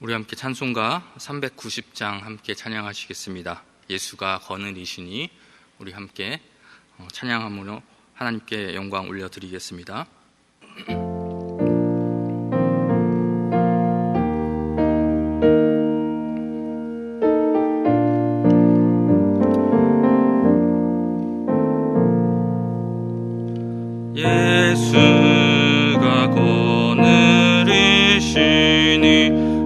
우리 함께 찬송가 390장 함께 찬양하시겠습니다. 예수가 거는 이시니 우리 함께 찬양함으로 하나님께 영광 올려드리겠습니다. 예수가 거느리시니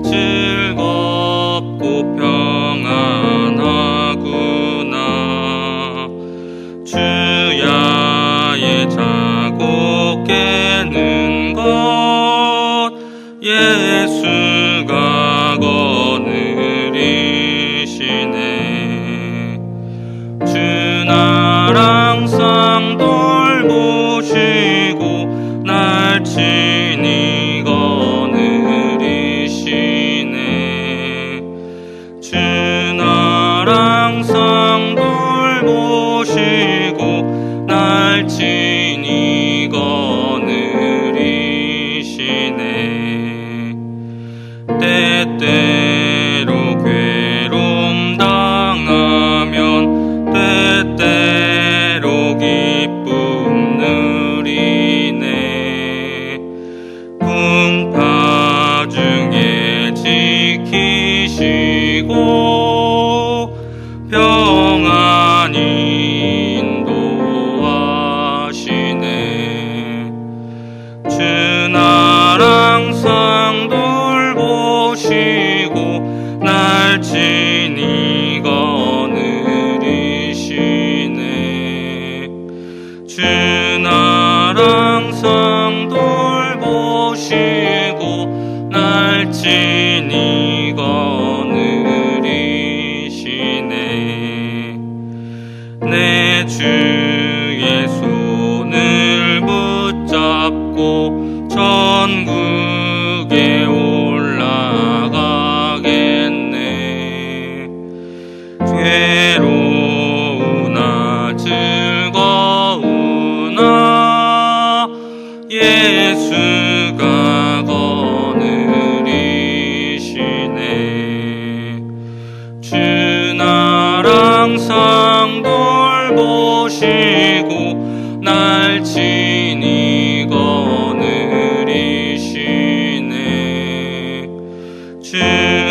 즐겁고 평안하구나. 주야의 자고 깨는 것 예수가 거느리시네. 주 나라 항상 돌보시고 날 친히 거느리시네. 주 나라 항상 돌보시고 날 친히 거느리시네. 때때로 괴로움 당하면 때때로 기쁨 누리네. 풍파 중에 지키시고 평안히 인도하시네. 주 나라 항상 돌보시고 날 친히 거느리시네. 주 나라 항상 돌보시고 날 친히 거느리시네. 내 주의 손을 붙잡고 천국에 올라가겠네. 괴로우나 즐거우나 예수가 거느리시네. 주 나라 항상 돌보시고 날 친히 거느리시네. 주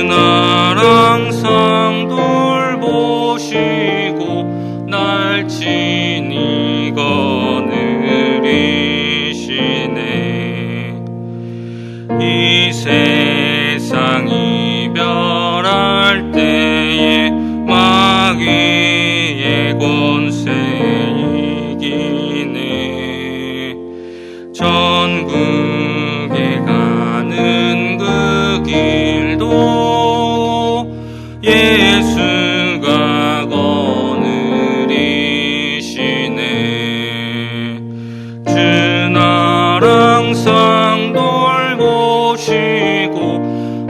나라 항상 돌보시고 날 친히 거느리시네. 이 세상 이별할 때에 마귀의 권세 이기네. 천국에 가는 그 길도 예수가 거느리시네. 주 나라 항상 돌보시고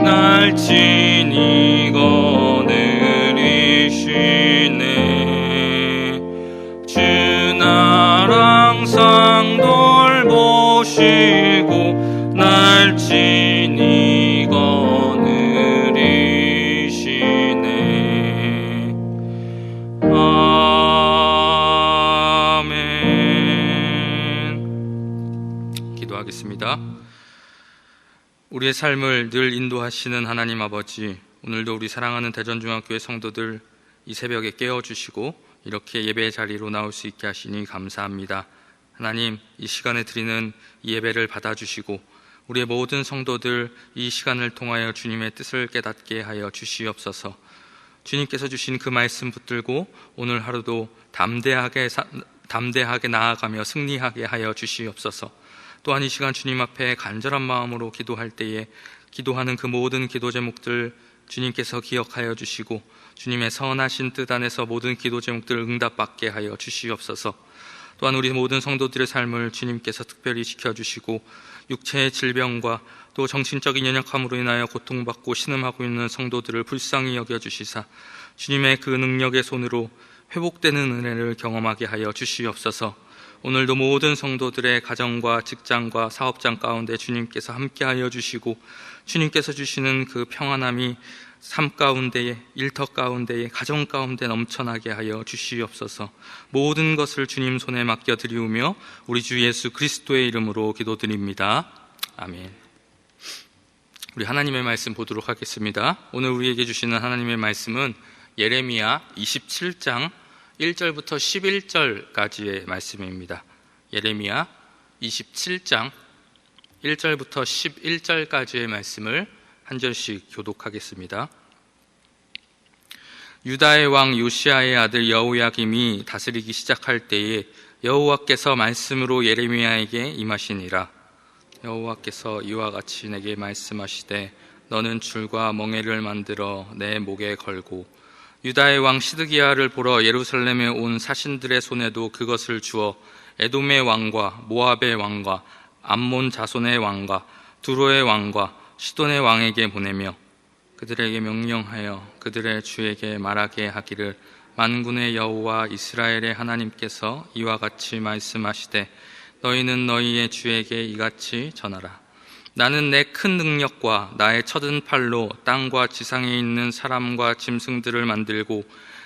날 친히 거느리시네. 주 나라 항상 돌보시고 날 친히 거느리시네. 아멘. 기도하겠습니다. 우리의 삶을 늘 인도하시는 하나님 아버지, 오늘도 우리 사랑하는 대전중학교의 성도들 이 새벽에 깨워주시고 이렇게 예배의 자리로 나올 수 있게 하시니 감사합니다. 하나님, 이 시간에 드리는 이 예배를 받아주시고 우리의 모든 성도들 이 시간을 통하여 주님의 뜻을 깨닫게 하여 주시옵소서. 주님께서 주신 그 말씀 붙들고 오늘 하루도 담대하게 나아가며 승리하게 하여 주시옵소서. 또한 이 시간 주님 앞에 간절한 마음으로 기도할 때에 기도하는 그 모든 기도 제목들 주님께서 기억하여 주시고 주님의 선하신 뜻 안에서 모든 기도 제목들을 응답받게 하여 주시옵소서. 또한 우리 모든 성도들의 삶을 주님께서 특별히 지켜주시고 육체의 질병과 또 정신적인 연약함으로 인하여 고통받고 신음하고 있는 성도들을 불쌍히 여겨주시사 주님의 그 능력의 손으로 회복되는 은혜를 경험하게 하여 주시옵소서. 오늘도 모든 성도들의 가정과 직장과 사업장 가운데 주님께서 함께하여 주시고 주님께서 주시는 그 평안함이 삶 가운데에, 일터 가운데에, 가정 가운데 넘쳐나게 하여 주시옵소서. 모든 것을 주님 손에 맡겨드리우며 우리 주 예수 그리스도의 이름으로 기도드립니다. 아멘. 우리 하나님의 말씀 보도록 하겠습니다. 오늘 우리에게 주시는 하나님의 말씀은 예레미야 27장 1절부터 11절까지의 말씀입니다. 예레미야 27장 1절부터 11절까지의 말씀을 한 절씩 교독하겠습니다. 유다의 왕 요시야의 아들 여호야김이 다스리기 시작할 때에 여호와께서 말씀으로 예레미야에게 임하시니라. 여호와께서 이와 같이 내게 말씀하시되 너는 줄과 멍에를 만들어 내 목에 걸고 유다의 왕 시드기야를 보러 예루살렘에 온 사신들의 손에도 그것을 주어 에돔의 왕과 모압의 왕과 암몬 자손의 왕과 두로의 왕과 시돈의 왕에게 보내며 그들에게 명령하여 그들의 주에게 말하게 하기를 만군의 여호와 이스라엘의 하나님께서 이와 같이 말씀하시되 너희는 너희의 주에게 이같이 전하라. 나는 내 큰 능력과 나의 쳐든 팔로 땅과 지상에 있는 사람과 짐승들을 만들고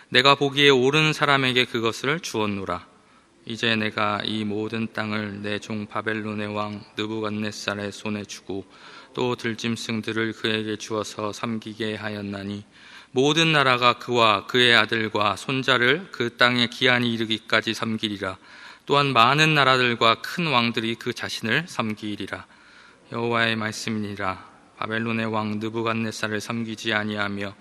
내가 보기에 옳은 사람에게 그것을 주었노라. 이제 내가 이 모든 땅을 내 종 바벨론의 왕 느부갓네살의 손에 주고 또 들짐승들을 그에게 주어서 섬기게 하였나니 모든 나라가 그와 그의 아들과 손자를 그 땅에 기한이 이르기까지 섬기리라. 또한 많은 나라들과 큰 왕들이 그 자신을 섬기리라. 여호와의 말씀이니라. 바벨론의 왕 느부갓네살을 섬기지 아니하며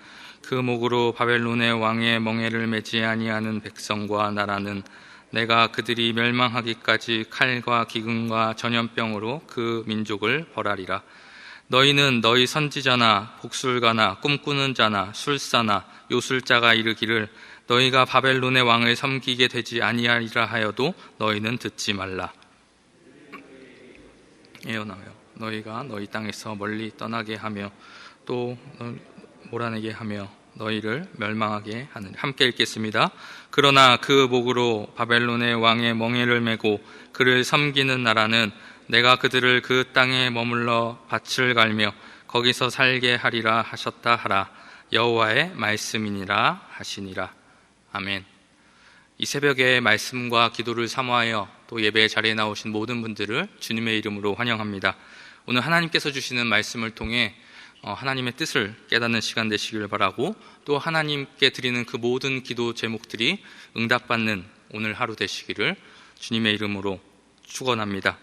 그 목으로 바벨론의 왕의 멍에를 매지 아니하는 백성과 나라는 내가 그들이 멸망하기까지 칼과 기근과 전염병으로 그 민족을 벌하리라. 너희는 너희 선지자나 복술가나 꿈꾸는 자나 술사나 요술자가 이르기를 너희가 바벨론의 왕을 섬기게 되지 아니하리라 하여도 너희는 듣지 말라. 예언하여 너희가 너희 땅에서 멀리 떠나게 하며 또 몰아내게 하며 너희를 멸망하게 하는. 함께 읽겠습니다. 그러나 그 목으로 바벨론의 왕의 멍에를 메고 그를 섬기는 나라는 내가 그들을 그 땅에 머물러 밭을 갈며 거기서 살게 하리라 하셨다 하라. 여호와의 말씀이니라 하시니라. 아멘. 이 새벽에 말씀과 기도를 사모하여 또 예배 자리에 나오신 모든 분들을 주님의 이름으로 환영합니다. 오늘 하나님께서 주시는 말씀을 통해 하나님의 뜻을 깨닫는 시간 되시길 바라고 또 하나님께 드리는 그 모든 기도 제목들이 응답받는 오늘 하루 되시기를 주님의 이름으로 축원합니다.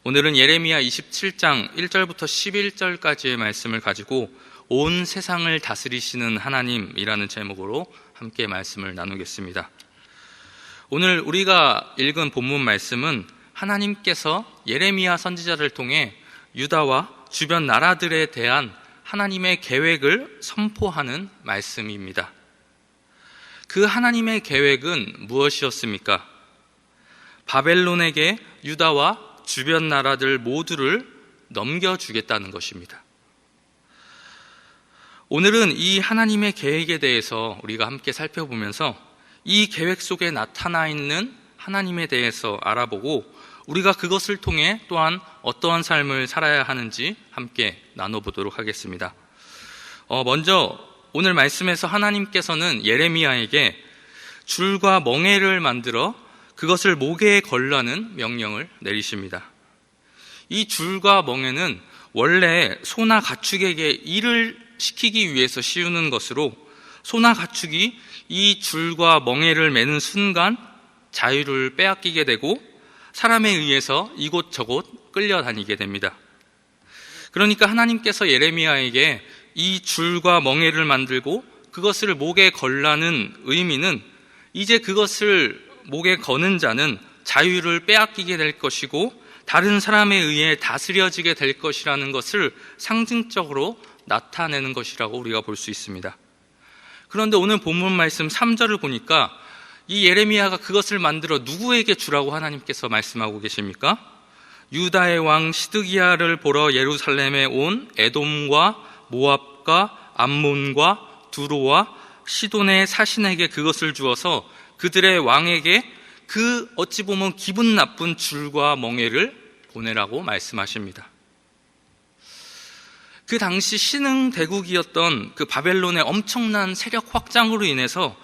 오늘은 예레미야 27장 1절부터 11절까지의 말씀을 가지고 온 세상을 다스리시는 하나님이라는 제목으로 함께 말씀을 나누겠습니다. 오늘 우리가 읽은 본문 말씀은 하나님께서 예레미야 선지자를 통해 유다와 주변 나라들에 대한 하나님의 계획을 선포하는 말씀입니다. 그 하나님의 계획은 무엇이었습니까? 바벨론에게 유다와 주변 나라들 모두를 넘겨주겠다는 것입니다. 오늘은 이 하나님의 계획에 대해서 우리가 함께 살펴보면서 이 계획 속에 나타나 있는 하나님에 대해서 알아보고 우리가 그것을 통해 또한 어떠한 삶을 살아야 하는지 함께 나눠보도록 하겠습니다. 먼저 오늘 말씀에서 하나님께서는 예레미야에게 줄과 멍에를 만들어 그것을 목에 걸라는 명령을 내리십니다. 이 줄과 멍에는 원래 소나 가축에게 일을 시키기 위해서 씌우는 것으로 소나 가축이 이 줄과 멍에를 매는 순간 자유를 빼앗기게 되고 사람에 의해서 이곳저곳 끌려다니게 됩니다. 그러니까 하나님께서 예레미야에게 이 줄과 멍에를 만들고 그것을 목에 걸라는 의미는 이제 그것을 목에 거는 자는 자유를 빼앗기게 될 것이고 다른 사람에 의해 다스려지게 될 것이라는 것을 상징적으로 나타내는 것이라고 우리가 볼 수 있습니다. 그런데 오늘 본문 말씀 3절을 보니까 이 예레미야가 그것을 만들어 누구에게 주라고 하나님께서 말씀하고 계십니까? 유다의 왕 시드기야를 보러 예루살렘에 온 에돔과 모압과 암몬과 두로와 시돈의 사신에게 그것을 주어서 그들의 왕에게 그 어찌 보면 기분 나쁜 줄과 멍에를 보내라고 말씀하십니다. 그 당시 신흥 대국이었던 그 바벨론의 엄청난 세력 확장으로 인해서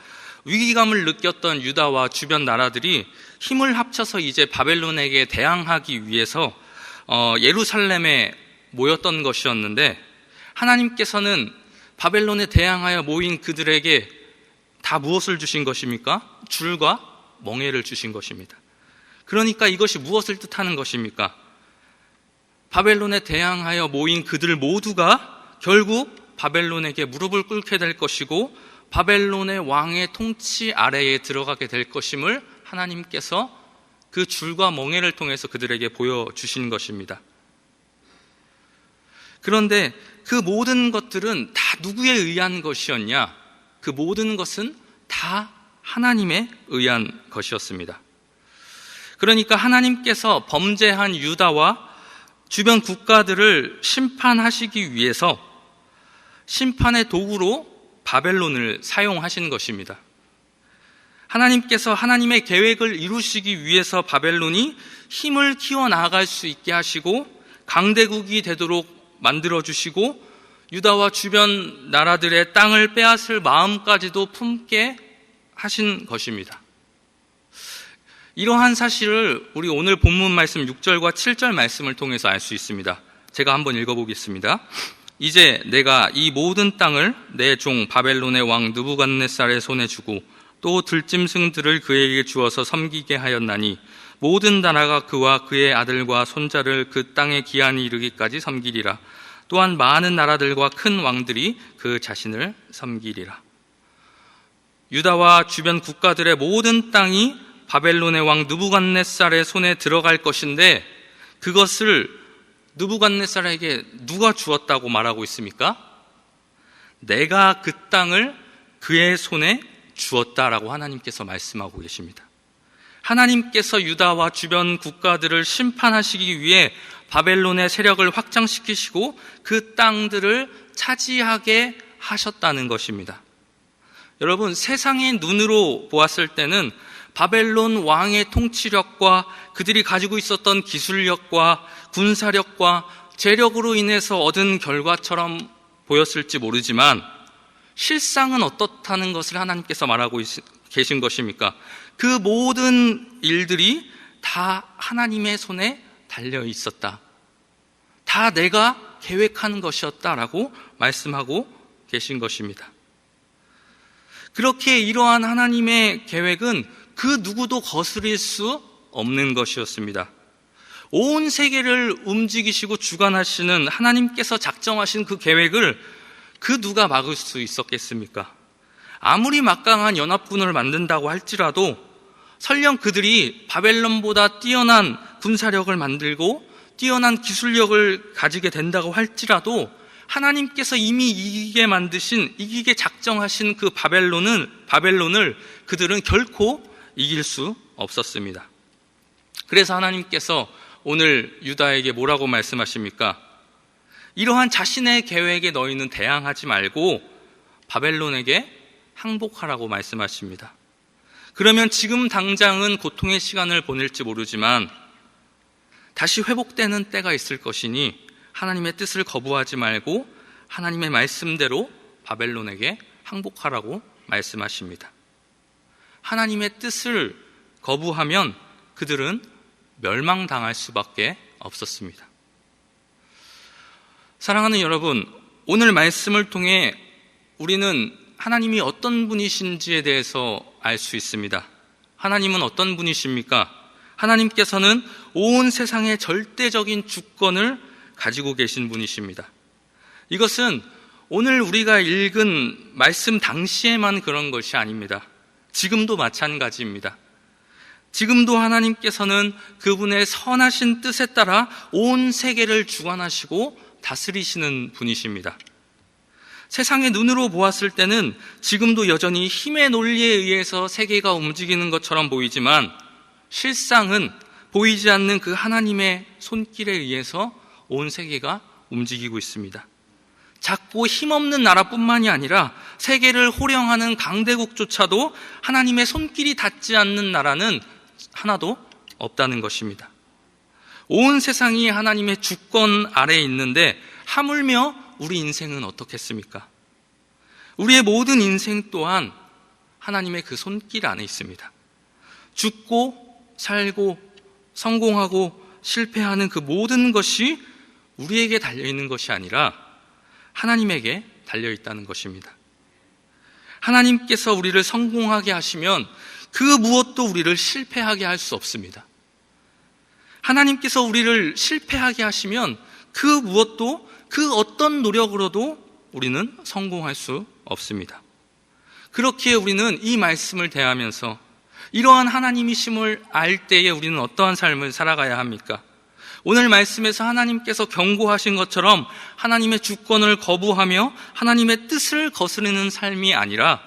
위기감을 느꼈던 유다와 주변 나라들이 힘을 합쳐서 이제 바벨론에게 대항하기 위해서 예루살렘에 모였던 것이었는데, 하나님께서는 바벨론에 대항하여 모인 그들에게 다 무엇을 주신 것입니까? 줄과 멍에를 주신 것입니다. 그러니까 이것이 무엇을 뜻하는 것입니까? 바벨론에 대항하여 모인 그들 모두가 결국 바벨론에게 무릎을 꿇게 될 것이고 바벨론의 왕의 통치 아래에 들어가게 될 것임을 하나님께서 그 줄과 멍에를 통해서 그들에게 보여주신 것입니다. 그런데 그 모든 것들은 다 누구에 의한 것이었냐? 그 모든 것은 다 하나님에 의한 것이었습니다. 그러니까 하나님께서 범죄한 유다와 주변 국가들을 심판하시기 위해서 심판의 도구로 바벨론을 사용하신 것입니다. 하나님께서 하나님의 계획을 이루시기 위해서 바벨론이 힘을 키워나갈 수 있게 하시고 강대국이 되도록 만들어주시고 유다와 주변 나라들의 땅을 빼앗을 마음까지도 품게 하신 것입니다. 이러한 사실을 우리 오늘 본문 말씀 6절과 7절 말씀을 통해서 알 수 있습니다. 제가 한번 읽어보겠습니다. 이제 내가 이 모든 땅을 내 종 바벨론의 왕 느부갓네살의 손에 주고 또 들짐승들을 그에게 주어서 섬기게 하였나니 모든 나라가 그와 그의 아들과 손자를 그 땅에 기한이 이르기까지 섬기리라. 또한 많은 나라들과 큰 왕들이 그 자신을 섬기리라. 유다와 주변 국가들의 모든 땅이 바벨론의 왕 느부갓네살의 손에 들어갈 것인데 그것을 느부갓네살에게 누가 주었다고 말하고 있습니까? 내가 그 땅을 그의 손에 주었다라고 하나님께서 말씀하고 계십니다. 하나님께서 유다와 주변 국가들을 심판하시기 위해 바벨론의 세력을 확장시키시고 그 땅들을 차지하게 하셨다는 것입니다. 여러분, 세상의 눈으로 보았을 때는 바벨론 왕의 통치력과 그들이 가지고 있었던 기술력과 군사력과 재력으로 인해서 얻은 결과처럼 보였을지 모르지만 실상은 어떻다는 것을 하나님께서 말하고 계신 것입니까? 그 모든 일들이 다 하나님의 손에 달려 있었다. 다 내가 계획한 것이었다라고 말씀하고 계신 것입니다. 그렇게 이러한 하나님의 계획은 그 누구도 거스릴 수 없는 것이었습니다. 온 세계를 움직이시고 주관하시는 하나님께서 작정하신 그 계획을 그 누가 막을 수 있었겠습니까? 아무리 막강한 연합군을 만든다고 할지라도 설령 그들이 바벨론보다 뛰어난 군사력을 만들고 뛰어난 기술력을 가지게 된다고 할지라도 하나님께서 이미 이기게 작정하신 그 바벨론을 그들은 결코 이길 수 없었습니다. 그래서 하나님께서 오늘 유다에게 뭐라고 말씀하십니까? 이러한 자신의 계획에 너희는 대항하지 말고 바벨론에게 항복하라고 말씀하십니다. 그러면 지금 당장은 고통의 시간을 보낼지 모르지만 다시 회복되는 때가 있을 것이니 하나님의 뜻을 거부하지 말고 하나님의 말씀대로 바벨론에게 항복하라고 말씀하십니다. 하나님의 뜻을 거부하면 그들은 멸망당할 수밖에 없었습니다. 사랑하는 여러분, 오늘 말씀을 통해 우리는 하나님이 어떤 분이신지에 대해서 알 수 있습니다. 하나님은 어떤 분이십니까? 하나님께서는 온 세상의 절대적인 주권을 가지고 계신 분이십니다. 이것은 오늘 우리가 읽은 말씀 당시에만 그런 것이 아닙니다. 지금도 마찬가지입니다. 지금도 하나님께서는 그분의 선하신 뜻에 따라 온 세계를 주관하시고 다스리시는 분이십니다. 세상의 눈으로 보았을 때는 지금도 여전히 힘의 논리에 의해서 세계가 움직이는 것처럼 보이지만 실상은 보이지 않는 그 하나님의 손길에 의해서 온 세계가 움직이고 있습니다. 작고 힘없는 나라뿐만이 아니라 세계를 호령하는 강대국조차도 하나님의 손길이 닿지 않는 나라는 하나도 없다는 것입니다. 온 세상이 하나님의 주권 아래에 있는데 하물며 우리 인생은 어떻겠습니까? 우리의 모든 인생 또한 하나님의 그 손길 안에 있습니다. 죽고 살고 성공하고 실패하는 그 모든 것이 우리에게 달려있는 것이 아니라 하나님에게 달려있다는 것입니다. 하나님께서 우리를 성공하게 하시면 그 무엇도 우리를 실패하게 할 수 없습니다. 하나님께서 우리를 실패하게 하시면 그 무엇도 그 어떤 노력으로도 우리는 성공할 수 없습니다. 그렇기에 우리는 이 말씀을 대하면서 이러한 하나님이심을 알 때에 우리는 어떠한 삶을 살아가야 합니까? 오늘 말씀에서 하나님께서 경고하신 것처럼 하나님의 주권을 거부하며 하나님의 뜻을 거스르는 삶이 아니라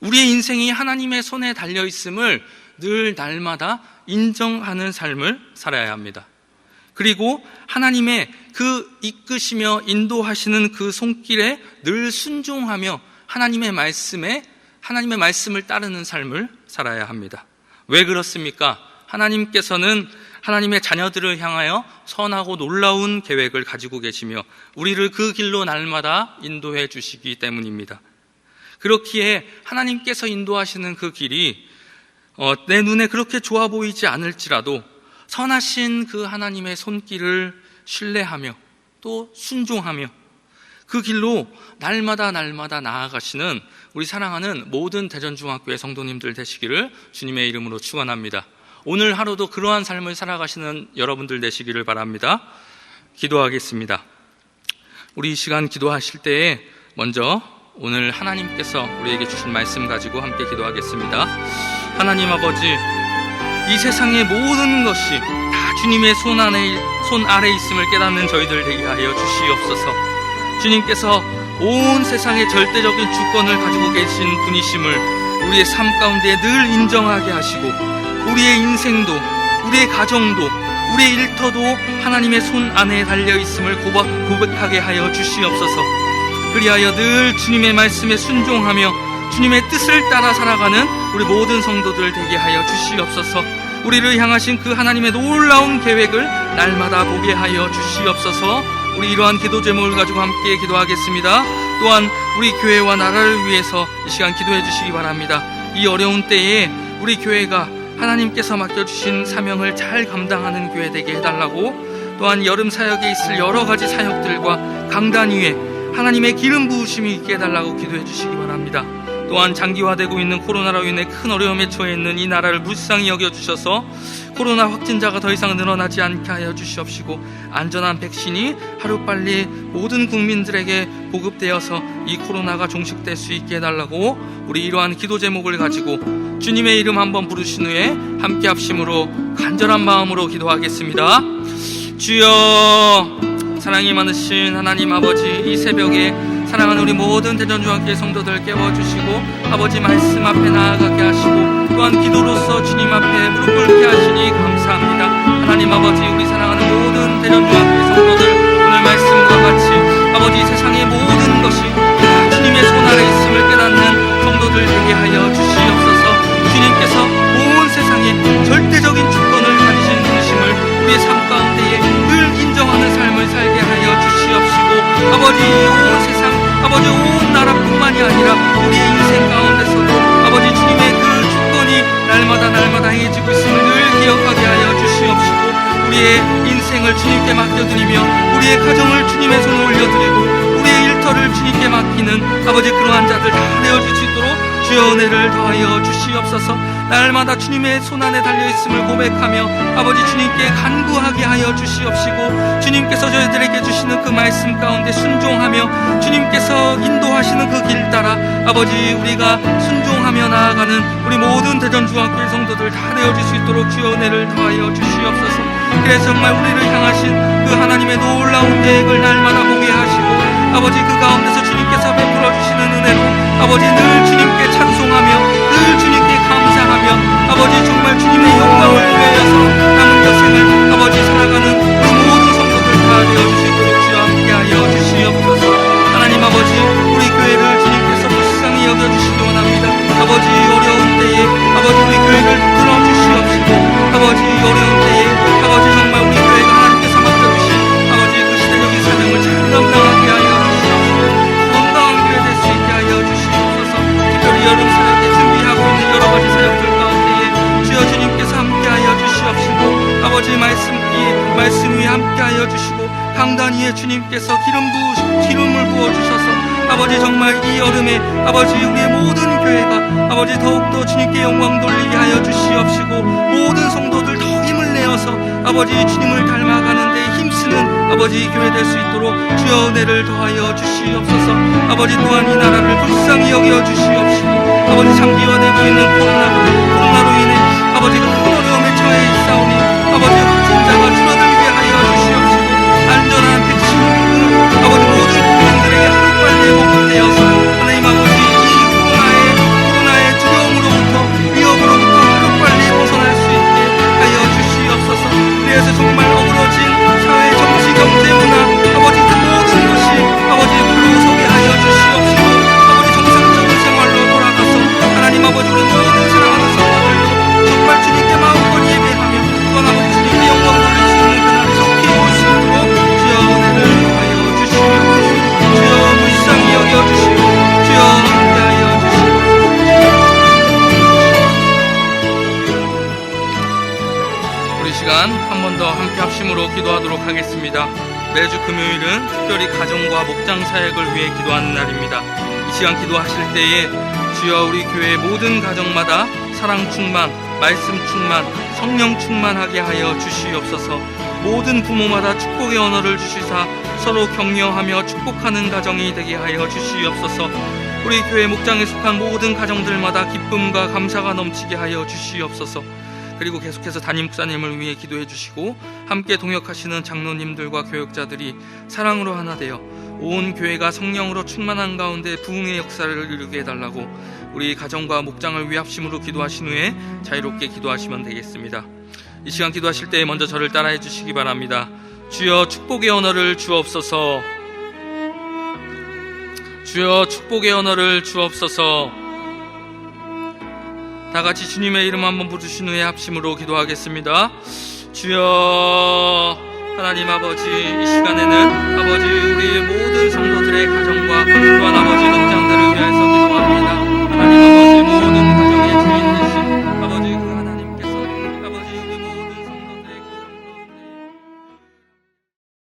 우리의 인생이 하나님의 손에 달려있음을 늘 날마다 인정하는 삶을 살아야 합니다. 그리고 하나님의 그 이끄시며 인도하시는 그 손길에 늘 순종하며 하나님의 말씀을 따르는 삶을 살아야 합니다. 왜 그렇습니까? 하나님께서는 하나님의 자녀들을 향하여 선하고 놀라운 계획을 가지고 계시며 우리를 그 길로 날마다 인도해 주시기 때문입니다. 그렇기에 하나님께서 인도하시는 그 길이 내 눈에 그렇게 좋아 보이지 않을지라도 선하신 그 하나님의 손길을 신뢰하며 또 순종하며 그 길로 날마다 나아가시는 우리 사랑하는 모든 대전중학교의 성도님들 되시기를 주님의 이름으로 축원합니다. 오늘 하루도 그러한 삶을 살아가시는 여러분들 되시기를 바랍니다. 기도하겠습니다. 우리 이 시간 기도하실 때에 먼저 오늘 하나님께서 우리에게 주신 말씀 가지고 함께 기도하겠습니다. 하나님 아버지, 이 세상의 모든 것이 다 주님의 손 아래 있음을 깨닫는 저희들 되게 하여 주시옵소서. 주님께서 온 세상의 절대적인 주권을 가지고 계신 분이심을 우리의 삶 가운데 늘 인정하게 하시고 우리의 인생도 우리의 가정도 우리의 일터도 하나님의 손 안에 달려있음을 고백하게 하여 주시옵소서. 그리하여 늘 주님의 말씀에 순종하며 주님의 뜻을 따라 살아가는 우리 모든 성도들 되게 하여 주시옵소서. 우리를 향하신 그 하나님의 놀라운 계획을 날마다 보게 하여 주시옵소서. 우리 이러한 기도 제목을 가지고 함께 기도하겠습니다. 또한 우리 교회와 나라를 위해서 이 시간 기도해 주시기 바랍니다. 이 어려운 때에 우리 교회가 하나님께서 맡겨주신 사명을 잘 감당하는 교회 되게 해달라고, 또한 여름 사역에 있을 여러 가지 사역들과 강단 위에 하나님의 기름 부으심이 있게 해달라고 기도해 주시기 바랍니다. 또한 장기화되고 있는 코로나로 인해 큰 어려움에 처해 있는 이 나라를 불쌍히 여겨주셔서 코로나 확진자가 더 이상 늘어나지 않게 하여 주시옵시고 안전한 백신이 하루빨리 모든 국민들에게 보급되어서 이 코로나가 종식될 수 있게 해달라고 우리 이러한 기도 제목을 가지고 주님의 이름 한번 부르신 후에 함께 합심으로 간절한 마음으로 기도하겠습니다. 주여, 사랑이 많으신 하나님 아버지, 이 새벽에 사랑하는 우리 모든 대전중학교의 성도들 깨워주시고 아버지 말씀 앞에 나아가게 하시고 또한 기도로서 주님 앞에 무릎 꿇게 하시니 감사합니다. 하나님 아버지, 우리 사랑하는 모든 대전중학교의 성도들 오늘 말씀과 같이 아버지 세상의 모든 것이 다 주님의 손 아래 있음을 깨닫는 성도들 되게 하여 주시옵소서. 주님께서 온 세상에 절대적인 주권을 가지신 분이심을 우리의 삶 가운데에 늘 인정하는 삶을 살게 하여 주시옵시고 아버지 온 세상 아버지 온 나라뿐만이 아니라 우리의 인생 가운데서도 아버지 주님의 그 주권이 날마다 행해지고 있음을 늘 기억하게 하여 주시옵시고 우리의 인생을 주님께 맡겨드리며 우리의 가정을 주님의 손에 올려드리고 우리의 일터를 주님께 맡기는 아버지 그러한 자들 다 되어줄 수 있도록 주여 은혜를 더하여 주시옵소서. 날마다 주님의 손안에 달려있음을 고백하며 아버지 주님께 간구하게 하여 주시옵시고 주님께서 저희들에게 주시는 그 말씀 가운데 순종하며 주님께서 인도하시는 그 길 따라 아버지 우리가 순종하며 나아가는 우리 모든 대전중학교의 성도들 다 되어질 수 있도록 주여 은혜를 더하여 주시옵소서. 그래서 정말 우리를 향하신 그 하나님의 놀라운 계획을 날마다 보게 하시고 아버지 그 가운데서 주님께서 베풀어 주시는 은혜로 아버지 늘 주님께 찬송하며 늘 주님께 감사하며 아버지 정말 주님의 영광을 위하여서 남은 여생을 아버지 살아가는 그 모든 성도들 다 되어주시도록 주여 함께하여 주시옵소서. 하나님 아버지 우리 교회를 주님께서 불쌍히 여겨주시기 원합니다. 아버지 어려운 때에 아버지 우리 교회를 들어주시옵시고 말씀 위에 함께하여 주시고 강단 위에 주님께서 기름을 부어주셔서 아버지 정말 이 여름에 아버지 우리의 모든 교회가 아버지 더욱더 주님께 영광 돌리게 하여 주시옵시고 모든 성도들 더 힘을 내어서 아버지 주님을 닮아가는 데 힘쓰는 아버지 교회 될 수 있도록 주여 은혜를 더하여 주시옵소서. 아버지 또한 이 나라를 불쌍히 여겨 주시옵시고 아버지 장기화되고 있는 코로나로 인해 아버지 큰 어려움에 처해 있사오니 아버지 확진자가 줄어들게 하여 주시옵시고 안전한 백신 아버지 모든 국민들에게 하루빨리 회복되어서 하나님 아버지 이 코로나의 두려움으로부터 위협으로부터 하루빨리 벗어날 수 있게 하여 주시옵소서. 그래서 정말 어그러진 사회 정치 경제 문화 아버지 그 모든 것이 아버지 불로 서게 하여 주시옵시고 아버지 정상적인 생활로 돌아가서 하나님 아버지 우리 모든 사랑하는 성도들도 정말 주님께 마음껏 예배하며 또한 아버지 주님께 영광 돌릴 수 있는 그날이 속히 올 수 있도록 주여 은혜를 하여 주시옵소서. 주여 불쌍히 여겨주시고 주여 함께하여 주시고 우리 시간 한 번 더 함께 합심으로 기도하도록 하겠습니다. 매주 금요일은 특별히 가정과 목장 사역을 위해 기도하는 날입니다. 이 시간 기도하실 때에 주여 우리 교회의 모든 가정마다 사랑 충만, 말씀 충만, 성령 충만하게 하여 주시옵소서. 모든 부모마다 축복의 언어를 주시사 서로 격려하며 축복하는 가정이 되게 하여 주시옵소서. 우리 교회 목장에 속한 모든 가정들마다 기쁨과 감사가 넘치게 하여 주시옵소서. 그리고 계속해서 담임 목사님을 위해 기도해 주시고 함께 동역하시는 장로님들과 교역자들이 사랑으로 하나 되어 온 교회가 성령으로 충만한 가운데 부흥의 역사를 이루게 해달라고 우리 가정과 목장을 위해 합심으로 기도하신 후에 자유롭게 기도하시면 되겠습니다. 이 시간 기도하실 때 먼저 저를 따라해 주시기 바랍니다. 주여 축복의 언어를 주옵소서. 주여 축복의 언어를 주옵소서. 다 같이 주님의 이름 한번 부르신 후에 합심으로 기도하겠습니다. 주여 하나님 아버지 이 시간에는 아버지 우리의 모든 성도들의 가정과 또한 아버지